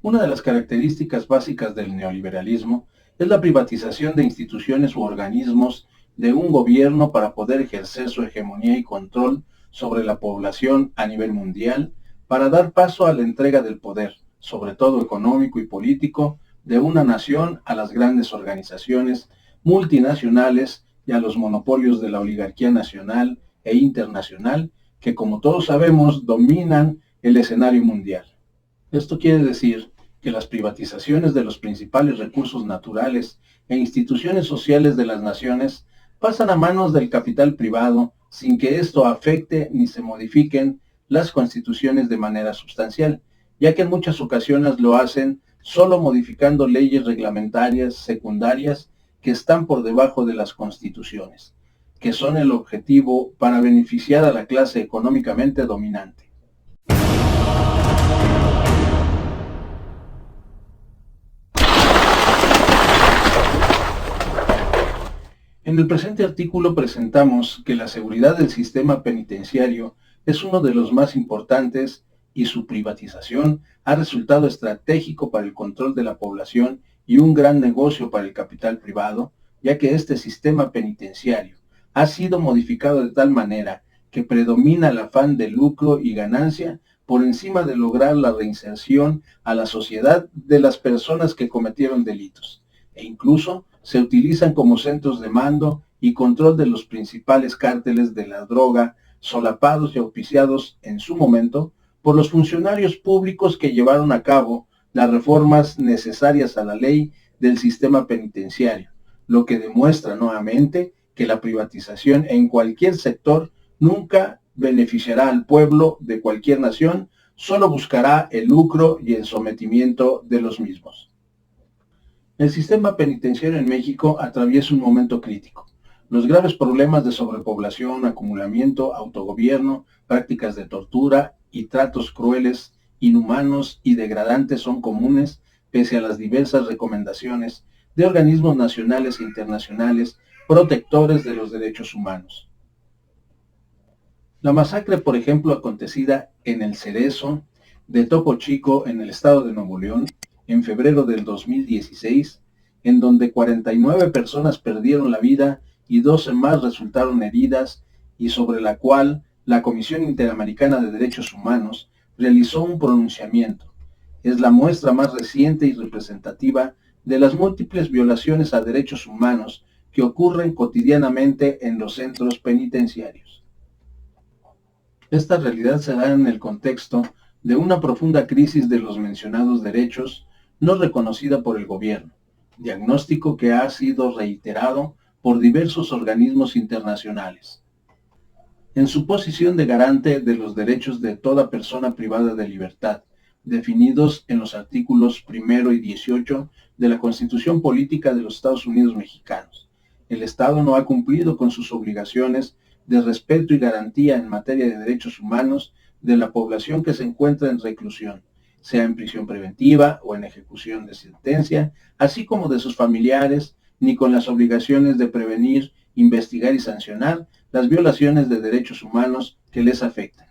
Una de las características básicas del neoliberalismo es la privatización de instituciones u organismos de un gobierno para poder ejercer su hegemonía y control sobre la población a nivel mundial, para dar paso a la entrega del poder, sobre todo económico y político, de una nación a las grandes organizaciones multinacionales y a los monopolios de la oligarquía nacional e internacional que, como todos sabemos, dominan el escenario mundial. Esto quiere decir que las privatizaciones de los principales recursos naturales e instituciones sociales de las naciones pasan a manos del capital privado sin que esto afecte ni se modifiquen las constituciones de manera sustancial, ya que en muchas ocasiones lo hacen solo modificando leyes reglamentarias secundarias que están por debajo de las constituciones, que son el objetivo para beneficiar a la clase económicamente dominante. En el presente artículo presentamos que la seguridad del sistema penitenciario es uno de los más importantes y su privatización ha resultado estratégico para el control de la población y un gran negocio para el capital privado, ya que este sistema penitenciario ha sido modificado de tal manera que predomina el afán de lucro y ganancia por encima de lograr la reinserción a la sociedad de las personas que cometieron delitos, e incluso se utilizan como centros de mando y control de los principales cárteles de la droga, solapados y auspiciados en su momento por los funcionarios públicos que llevaron a cabo las reformas necesarias a la ley del sistema penitenciario, lo que demuestra nuevamente que la privatización en cualquier sector nunca beneficiará al pueblo de cualquier nación, solo buscará el lucro y el sometimiento de los mismos. El sistema penitenciario en México atraviesa un momento crítico. Los graves problemas de sobrepoblación, acumulamiento, autogobierno, prácticas de tortura y tratos crueles, inhumanos y degradantes son comunes pese a las diversas recomendaciones de organismos nacionales e internacionales protectores de los derechos humanos. La masacre, por ejemplo, acontecida en el Cerezo de Topo Chico, en el estado de Nuevo León, en febrero del 2016, en donde 49 personas perdieron la vida y 12 más resultaron heridas, y sobre la cual la Comisión Interamericana de Derechos Humanos realizó un pronunciamiento. Es la muestra más reciente y representativa de las múltiples violaciones a derechos humanos que ocurren cotidianamente en los centros penitenciarios. Esta realidad se da en el contexto de una profunda crisis de los mencionados derechos no reconocida por el gobierno, diagnóstico que ha sido reiterado por diversos organismos internacionales. En su posición de garante de los derechos de toda persona privada de libertad, definidos en los artículos 1 y 18 de la Constitución Política de los Estados Unidos Mexicanos, el Estado no ha cumplido con sus obligaciones de respeto y garantía en materia de derechos humanos de la población que se encuentra en reclusión, sea en prisión preventiva o en ejecución de sentencia, así como de sus familiares, ni con las obligaciones de prevenir, investigar y sancionar las violaciones de derechos humanos que les afectan.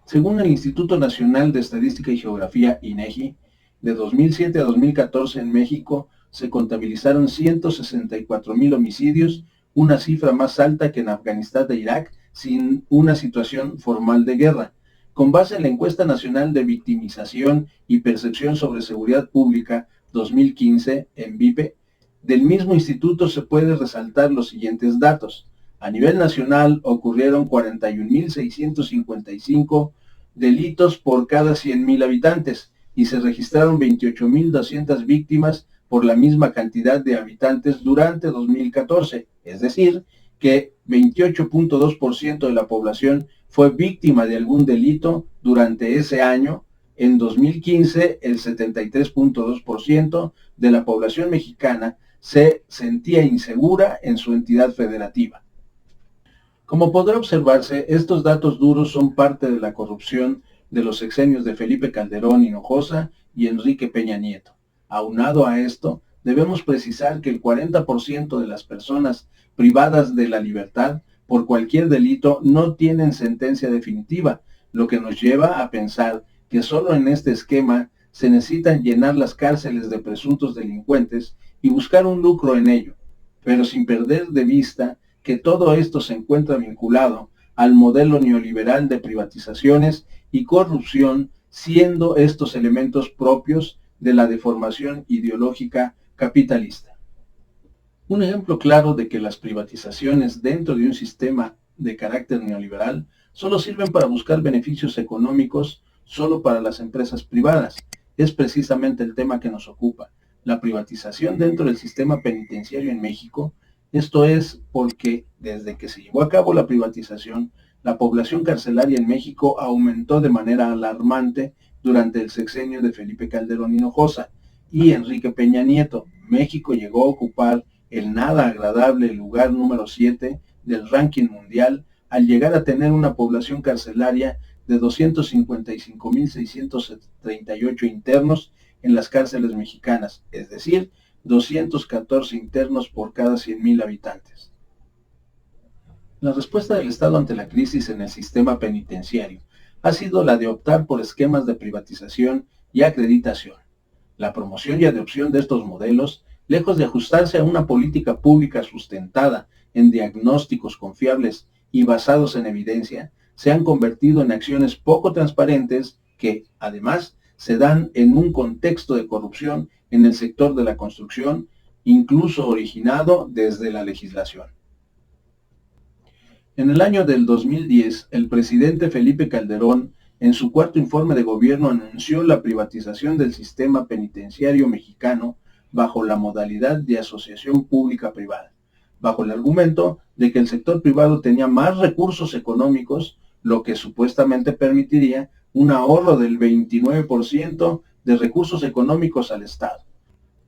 Según el Instituto Nacional de Estadística y Geografía, INEGI, de 2007 a 2014 en México se contabilizaron 164,000 homicidios, una cifra más alta que en Afganistán e Irak, sin una situación formal de guerra. Con base en la Encuesta Nacional de Victimización y Percepción sobre Seguridad Pública 2015, en VIPE, del mismo instituto se puede resaltar los siguientes datos. A nivel nacional ocurrieron 41,655 delitos por cada 100,000 habitantes y se registraron 28,200 víctimas por la misma cantidad de habitantes durante 2014, es decir, que 28,2% de la población fue víctima de algún delito durante ese año. En 2015, el 73,2% de la población mexicana se sentía insegura en su entidad federativa. Como podrá observarse, estos datos duros son parte de la corrupción de los sexenios de Felipe Calderón Hinojosa y Enrique Peña Nieto. Aunado a esto, debemos precisar que el 40% de las personas privadas de la libertad por cualquier delito no tienen sentencia definitiva, lo que nos lleva a pensar que solo en este esquema se necesitan llenar las cárceles de presuntos delincuentes y buscar un lucro en ello, pero sin perder de vista que todo esto se encuentra vinculado al modelo neoliberal de privatizaciones y corrupción, siendo estos elementos propios de la deformación ideológica capitalista. Un ejemplo claro de que las privatizaciones dentro de un sistema de carácter neoliberal solo sirven para buscar beneficios económicos solo para las empresas privadas es precisamente el tema que nos ocupa, la privatización dentro del sistema penitenciario en México. Esto es porque desde que se llevó a cabo la privatización, la población carcelaria en México aumentó de manera alarmante durante el sexenio de Felipe Calderón Hinojosa y Enrique Peña Nieto. México llegó a ocupar el nada agradable lugar número 7 del ranking mundial al llegar a tener una población carcelaria de 255.638 internos en las cárceles mexicanas, es decir, 214 internos por cada 100.000 habitantes. La respuesta del Estado ante la crisis en el sistema penitenciario ha sido la de optar por esquemas de privatización y acreditación. La promoción y adopción de estos modelos, lejos de ajustarse a una política pública sustentada en diagnósticos confiables y basados en evidencia, se han convertido en acciones poco transparentes que, además, se dan en un contexto de corrupción en el sector de la construcción, incluso originado desde la legislación. En el año del 2010, el presidente Felipe Calderón, en su cuarto informe de gobierno, anunció la privatización del sistema penitenciario mexicano bajo la modalidad de asociación pública-privada, bajo el argumento de que el sector privado tenía más recursos económicos, lo que supuestamente permitiría un ahorro del 29% de recursos económicos al Estado.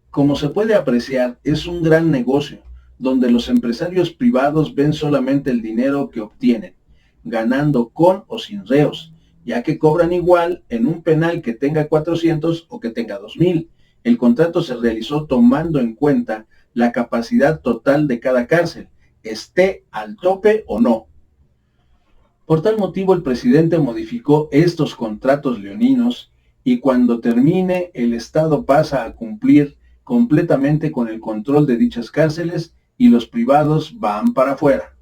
Como se puede apreciar, es un gran negocio, donde los empresarios privados ven solamente el dinero que obtienen, ganando con o sin reos, ya que cobran igual en un penal que tenga 400 o que tenga 2,000. El contrato se realizó tomando en cuenta la capacidad total de cada cárcel, esté al tope o no. Por tal motivo, el presidente modificó estos contratos leoninos y cuando termine, el Estado pasa a cumplir completamente con el control de dichas cárceles y los privados van para afuera.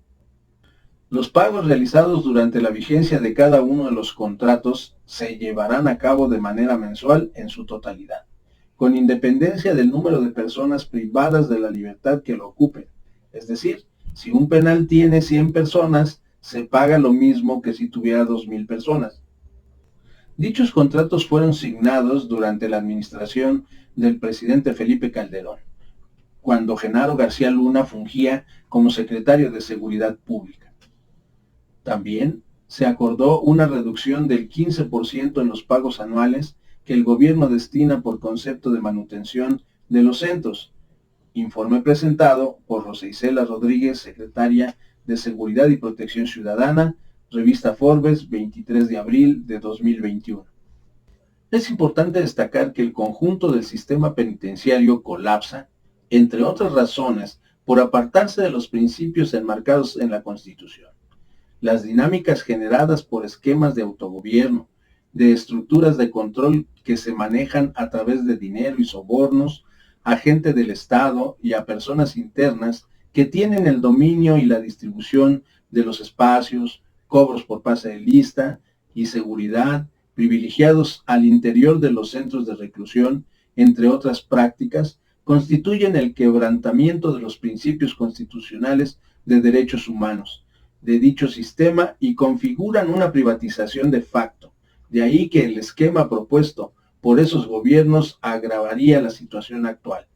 Los pagos realizados durante la vigencia de cada uno de los contratos se llevarán a cabo de manera mensual en su totalidad, con independencia del número de personas privadas de la libertad que lo ocupen. Es decir, si un penal tiene 100 personas, se paga lo mismo que si tuviera 2,000 personas. Dichos contratos fueron signados durante la administración del presidente Felipe Calderón, cuando Genaro García Luna fungía como secretario de Seguridad Pública. También se acordó una reducción del 15% en los pagos anuales que el gobierno destina por concepto de manutención de los centros. Informe presentado por Rosa Isela Rodríguez, secretaria de Seguridad y Protección Ciudadana, revista Forbes, 23 de abril de 2021. Es importante destacar que el conjunto del sistema penitenciario colapsa, entre otras razones, por apartarse de los principios enmarcados en la Constitución. Las dinámicas generadas por esquemas de autogobierno, de estructuras de control que se manejan a través de dinero y sobornos, a gente del Estado y a personas internas que tienen el dominio y la distribución de los espacios, cobros por pase de lista y seguridad, privilegiados al interior de los centros de reclusión, entre otras prácticas, constituyen el quebrantamiento de los principios constitucionales de derechos humanos de dicho sistema y configuran una privatización de facto. De ahí que el esquema propuesto por esos gobiernos agravaría la situación actual.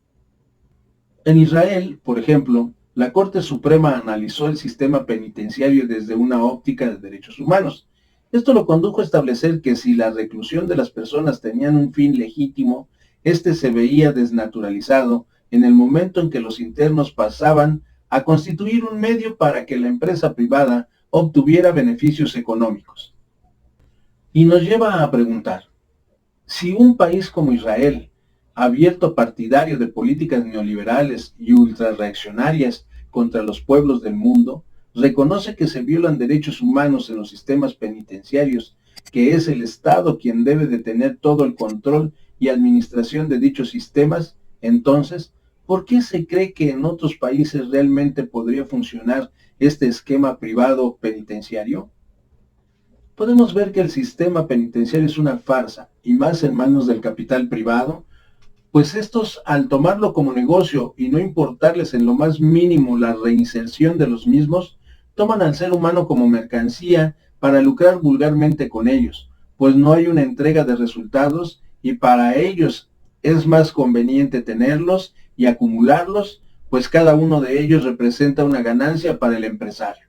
En Israel, por ejemplo, la Corte Suprema analizó el sistema penitenciario desde una óptica de derechos humanos. Esto lo condujo a establecer que si la reclusión de las personas tenían un fin legítimo, este se veía desnaturalizado en el momento en que los internos pasaban a constituir un medio para que la empresa privada obtuviera beneficios económicos. Y nos lleva a preguntar, si un país como Israel, abierto partidario de políticas neoliberales y ultrarreaccionarias contra los pueblos del mundo, reconoce que se violan derechos humanos en los sistemas penitenciarios que es el Estado quien debe de tener todo el control y administración de dichos sistemas, entonces, ¿por qué se cree que en otros países realmente podría funcionar este esquema privado penitenciario? Podemos ver que el sistema penitenciario es una farsa, y más en manos del capital privado, pues estos, al tomarlo como negocio y no importarles en lo más mínimo la reinserción de los mismos, toman al ser humano como mercancía para lucrar vulgarmente con ellos, pues no hay una entrega de resultados y para ellos es más conveniente tenerlos y acumularlos, pues cada uno de ellos representa una ganancia para el empresario.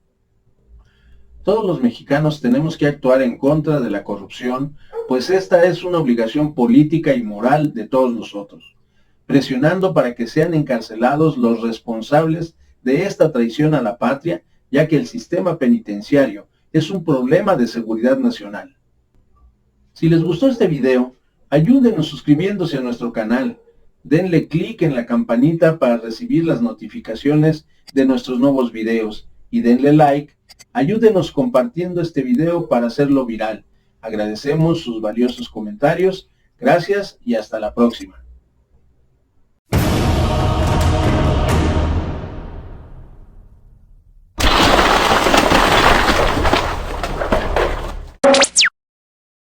Todos los mexicanos tenemos que actuar en contra de la corrupción, pues esta es una obligación política y moral de todos nosotros, presionando para que sean encarcelados los responsables de esta traición a la patria, ya que el sistema penitenciario es un problema de seguridad nacional. Si les gustó este video, ayúdenos suscribiéndose a nuestro canal, denle clic en la campanita para recibir las notificaciones de nuestros nuevos videos y denle like. Ayúdenos compartiendo este video para hacerlo viral. Agradecemos sus valiosos comentarios. Gracias y hasta la próxima.